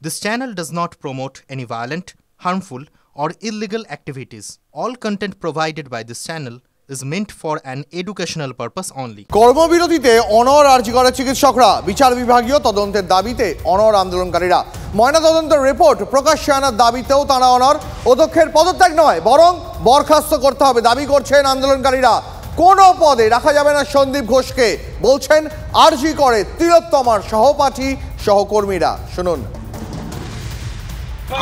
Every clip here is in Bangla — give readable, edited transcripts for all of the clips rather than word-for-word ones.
This channel does not promote any violent, harmful, or illegal activities. All content provided by this channel is meant for an educational purpose only. কর্মবিরতিতে অনর আর্জি করে চিকিৎসকরা, বিচার বিভাগীয় তদন্তের দাবিতে অনর আন্দোলনকারীরা। ময়নাতদন্তের রিপোর্ট প্রকাশ্যে আনার দাবিতেও তারা অনর। অধ্যক্ষের পদত্যাগ নয়, বরং বরখাস্ত করতে হবে দাবি করছেন আন্দোলনকারীরা। কোনো পদে রাখা যাবে না সন্দীপ ঘোষকে, বলছেন আর্জি করে তিলোত্তমার সহপাঠী সহকর্মীরা। শুনুন।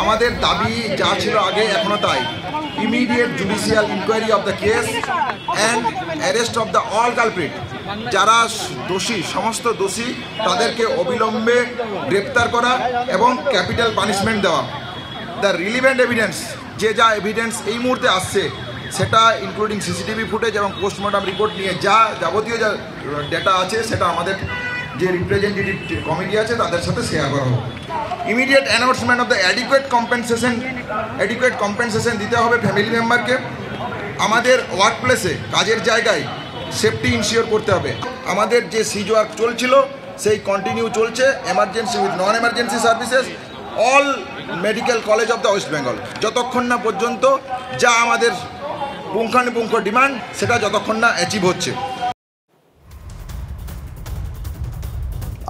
আমাদের দাবি যা ছিল আগে এখনো তাই, immediate judicial inquiry of the case and arrest of the all culprit. যারা দোষী, সমস্ত দোষী তাদেরকে অবিলম্বে গ্রেপ্তার করা এবং ক্যাপিটাল পানিশমেন্ট দেওয়া। দ্য রিলিভেন্ট এভিডেন্স, যে যা এভিডেন্স এই মুহূর্তে আসছে সেটা ইনক্লুডিং সিসিটিভি ফুটেজ এবং পোস্টমর্টম রিপোর্ট নিয়ে যা যাবতীয় যা ডেটা আছে সেটা আমাদের যে রিপ্রেজেন্টেটিভ কমিটি আছে তাদের সাথে শেয়ার করা হবে। Immediate announcement of the adequate compensation দিতে হবে ফ্যামিলি মেম্বারকে। আমাদের ওয়ার্ক প্লেসে, কাজের জায়গায় সেফটি ইনশিওর করতে হবে। আমাদের যে সিজ ওয়ার্ক চলছিল সেই কন্টিনিউ চলছে, emergency with non emergency services, all medical college of the West Bengal, যতক্ষণ না পর্যন্ত যা আমাদের পুঙ্খানুপুঙ্খ ডিমান্ড সেটা যতক্ষণ না অ্যাচিভ হচ্ছে।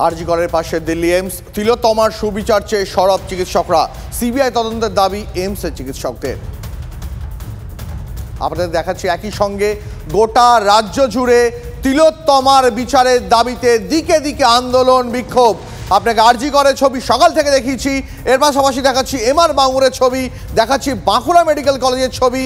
আরজি করের পাশে দিল্লি এইমস, তিলোত্তমার সুবিচার চেয়ে সরব চিকিৎসকরা। সিবিআই তদন্তের দাবি এইমসের চিকিৎসকদের। আপনাদের দেখাচ্ছি একই সঙ্গে গোটা রাজ্য জুড়ে তিলোত্তমার বিচারের দাবিতে দিকে দিকে আন্দোলন, বিক্ষোভ। আপনাকে আরজি করের ছবি সকাল থেকে দেখিয়েছি, এর পাশাপাশি দেখাচ্ছি এমআর বাঙুরের ছবি, দেখাচ্ছি বাঁকুড়া মেডিকেল কলেজের ছবি।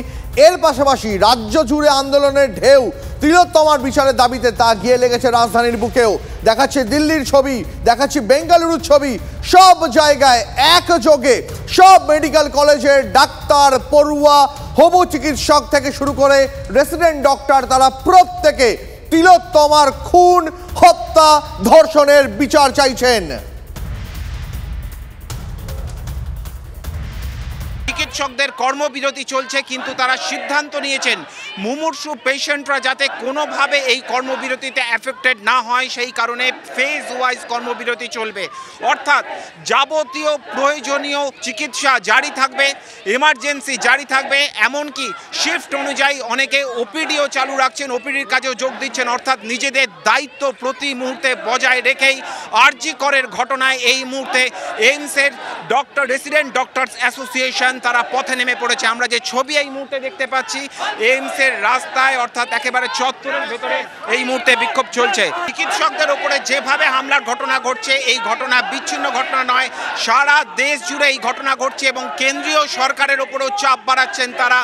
এর পাশাপাশি রাজ্য জুড়ে আন্দোলনের ঢেউ তিলোত্তমার বিচারের দাবিতে, তা গিয়ে লেগেছে রাজধানীর বুকেও। দেখাচ্ছি দিল্লির ছবি, দেখাচ্ছি বেঙ্গালুরুর ছবি। সব জায়গায় একযোগে সব মেডিকেল কলেজের ডাক্তার, পড়ুয়া, হবু চিকিৎসক থেকে শুরু করে রেসিডেন্ট ডক্টর, তারা প্রত্যেকে তিলোত্তমার খুন, হত্যা, ধর্ষণের বিচার চাইছেন। চিকিৎসকদের কর্মবিরতি চলছে, কিন্তু তারা সিদ্ধান্ত নিয়েছেন মুমূর্ষু পেশেন্টরা যাতে কোনোভাবে এই কর্মবিরতিতে এফেক্টেড না হয়, সেই কারণে ফেজ ওয়াইজ কর্মবিরতি চলবে। অর্থাৎ যাবতীয় প্রয়োজনীয় চিকিৎসা জারি থাকবে, এমার্জেন্সি জারি থাকবে, এমনকি শিফট অনুযায়ী অনেকে ওপিডিও চালু রাখছেন, ওপিডির কাজেও যোগ দিচ্ছেন। অর্থাৎ নিজেদের দায়িত্ব প্রতি মুহূর্তে বজায় রেখেই আরজি করের ঘটনায় এই মুহূর্তে এইমসের রেসিডেন্ট ডক্টরস অ্যাসোসিয়েশন তারা পথে নেমে পড়েছে। আমরা যে ছবি এই মুহূর্তে দেখতে পাচ্ছি এইমসের রাস্তায়, অর্থাৎ একেবারে চত্বরের ভেতরে এই মুহূর্তে বিক্ষোভ চলছে। চিকিৎসকদের উপরে যেভাবে হামলার ঘটনা ঘটছে, এই ঘটনা বিচ্ছিন্ন ঘটনা নয়, সারা দেশ জুড়ে এই ঘটনা ঘটছে এবং কেন্দ্রীয় সরকারের উপরেও চাপ বাড়াচ্ছেন তারা।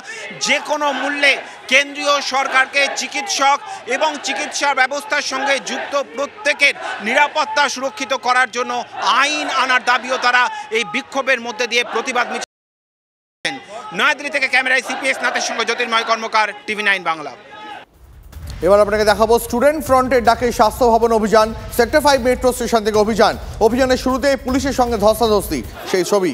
যে কোনো মূল্যে কেন্দ্রীয় সরকারকে চিকিৎসক এবং চিকিৎসা ব্যবস্থার সঙ্গে যুক্ত প্রত্যেকের নিরাপত্তা সুরক্ষিত করার জন্য আইন আনার দাবিও তারা এই বিক্ষোভের মধ্যে দিয়ে প্রতিবাদ মিছিল। নয়াদিল্লি থেকে ক্যামেরায় সিপিএস নাথের সঙ্গে জ্যোতির্ময় কর্মকার, টিভি9 বাংলা। এবার আপনাকে দেখাবো স্টুডেন্ট ফ্রন্টের ডাকে স্বাস্থ্য ভবন অভিযান। সেক্টর 5 মেট্রো স্টেশন থেকে অভিযানের শুরুতে পুলিশের সঙ্গে ধস্তাধস্তি, সেই ছবি।